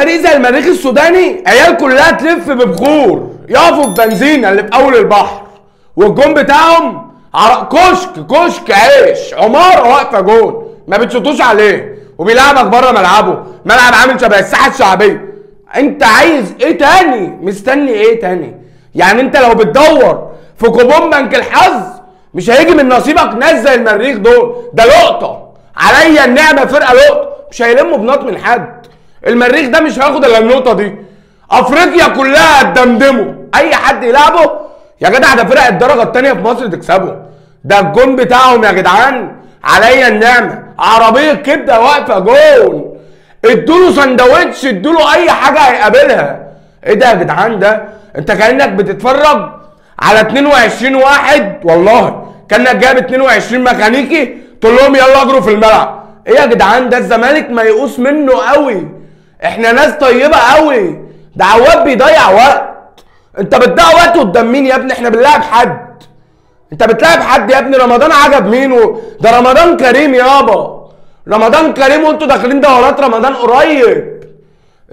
فريق زي المريخ السوداني عيال كلها تلف ببخور يقفوا في بنزينه اللي في اول البحر، والجون بتاعهم كشك عيش عماره واقفه جون ما بتشوطوش عليه، وبيلعبك بره ملعبه، ملعب عامل شبه الساحه الشعبيه. انت عايز ايه تاني؟ مستني ايه تاني؟ يعني انت لو بتدور في كوبون بنك الحظ مش هيجي من نصيبك ناس زي المريخ دول، ده لقطه عليا النعمه، فرقه لقطه مش هيلموا بنط من حد. المريخ ده مش هياخد الا النقطه دي، افريقيا كلها هتدمدمه، اي حد يلعبه يا جدع ده فرق الدرجه الثانيه في مصر تكسبه. ده الجون بتاعهم يا جدعان عليا النعمه، عربيه كبده واقفه جون، ادوله سندوتش ادوله اي حاجه هيقابلها. ايه ده يا جدعان؟ ده انت كانك بتتفرج على 22 واحد، والله كانك جايب 22 ميكانيكي تقول لهم يلا اجروا في الملعب. ايه يا جدعان؟ ده الزمالك ميؤوس منه قوي، احنا ناس طيبه قوي، ده عواد بيضيع وقت. انت بتضيع وقت قدام مين يا ابني؟ احنا بنلعب حد، انت بتلعب حد يا ابني؟ رمضان عجب مين؟ ده رمضان كريم يابا، رمضان كريم، وانتوا داخلين دورات رمضان قريب.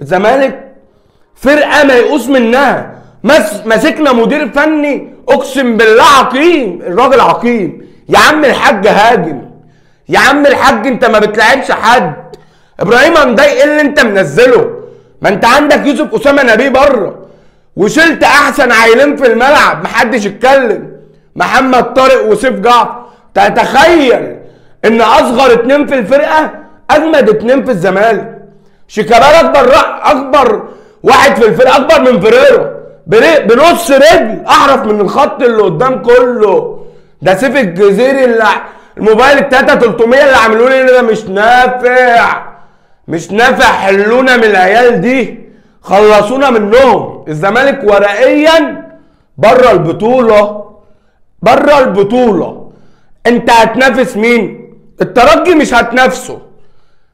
الزمالك فرقه ميؤوس منها، ماسكنا مدير فني اقسم بالله عقيم، الراجل عقيم. يا عم الحاج هاجم، يا عم الحاج انت ما بتلعبش حد. ابراهيم مضايق ايه اللي انت منزله؟ ما انت عندك يوسف اسامه نبيه بره، وشلت احسن عيلين في الملعب محدش اتكلم، محمد طارق وسيف جعفر. تتخيل ان اصغر اتنين في الفرقه اجمد اتنين في الزمالك. شيكابالا اكبر واحد في الفرقه، اكبر من فيريرا بنص رجل، احرف من الخط اللي قدام كله. ده سيف الجزيري اللي الموبايل التلاته 300 اللي عملوا لي ده مش نافع، مش نافع. حلونا من العيال دي، خلصونا منهم. الزمالك ورقيا بره البطوله، بره البطوله. انت هتنافس مين؟ الترجي مش هتنافسه،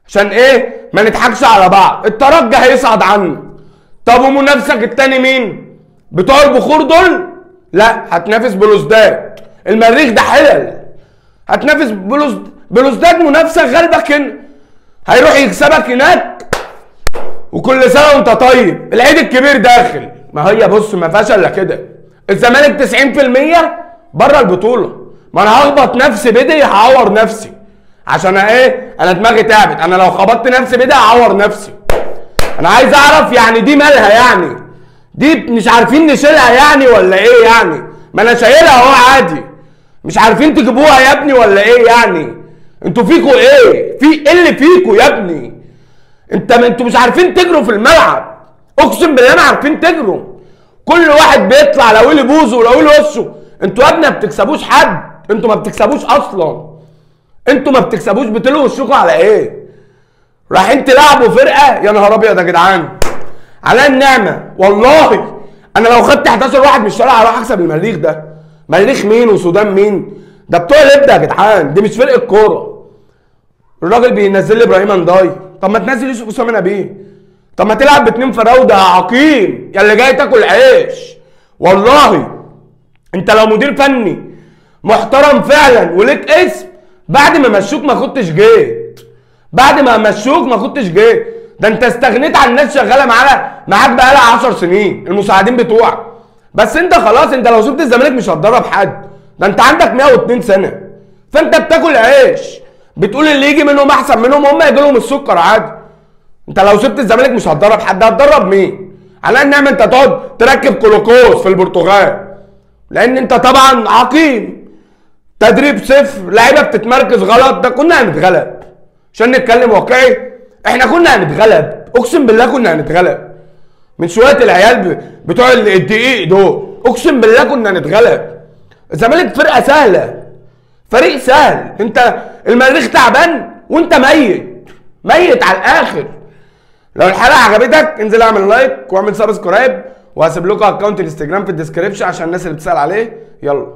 عشان ايه؟ ما نضحكش على بعض، الترجي هيصعد عنه. طب ومنافسك التاني مين؟ بتوع البخور دول؟ لا، هتنافس بلوزداد. المريخ ده حلل، هتنافس بلوزداد. منافسه غالبك هنا، هيروح يكسبك هناك. وكل سنه وانت طيب، العيد الكبير داخل. ما هي بص ما فيهاش الا كده. الزمالك 90% بره البطوله، ما انا هخبط نفسي بدي هعور نفسي، عشان ايه؟ انا دماغي تعبت، انا لو خبطت نفسي بدي هعور نفسي. انا عايز اعرف يعني دي مالها؟ يعني دي مش عارفين نشيلها يعني ولا ايه يعني؟ ما انا شايلها اهو عادي، مش عارفين تجيبوها يا ابني ولا ايه يعني؟ انتوا فيكوا ايه؟ في ايه اللي فيكوا يا ابني؟ انتوا مش عارفين تجروا في الملعب، اقسم بالله ما عارفين تجروا. كل واحد بيطلع لو لي بوزه ولو لي وشه. انتوا يا ابني ما بتكسبوش حد، انتوا ما بتكسبوش اصلا، انتوا ما بتكسبوش. بتلوا وشكوا على ايه؟ رايحين تلعبوا فرقه يا نهار ابيض يا جدعان على النعمه. والله انا لو خدت 11 واحد من الشارع هروح اكسب المريخ ده. مريخ مين وسودان مين؟ ده بتوع لب يا جدعان، دي مش فرقه كوره. الراجل بينزل لي ابراهيم انداي، طب ما تنزل يوسف اسامه نبيه، طب ما تلعب باتنين فراوده يا عقيم يا اللي جاي تاكل عيش. والله انت لو مدير فني محترم فعلا وليك اسم، بعد ما مشوك ما كنتش جيت، بعد ما مشوك ما كنتش جيت. ده انت استغنيت عن الناس شغاله معاك بقالها 10 سنين، المساعدين بتوعك. بس انت خلاص، انت لو سبت الزمالك مش هتدرب حد، ده انت عندك 102 سنه، فانت بتاكل عيش، بتقول اللي يجي منهم احسن منهم، هم يجي لهم السكر عادي. انت لو سبت الزمالك مش هتدرب حد، هتدرب مين؟ على النعمه انت تقعد تركب كلوكوز في البرتغال، لان انت طبعا عقيم. تدريب صفر، لعيبه بتتمركز غلط. ده كنا هنتغلب، عشان نتكلم واقعي، احنا كنا هنتغلب، اقسم بالله كنا هنتغلب من شويه العيال بتوع الدقيق دول، اقسم بالله كنا هنتغلب. الزمالك فرقه سهله، فريق سهل. انت المريخ تعبان وانت ميت على الاخر. لو الحلقه عجبتك انزل اعمل لايك واعمل سبسكرايب، وهسيب لكم اكونت الانستجرام في الديسكربشن عشان الناس اللي بتسال عليه. يلا.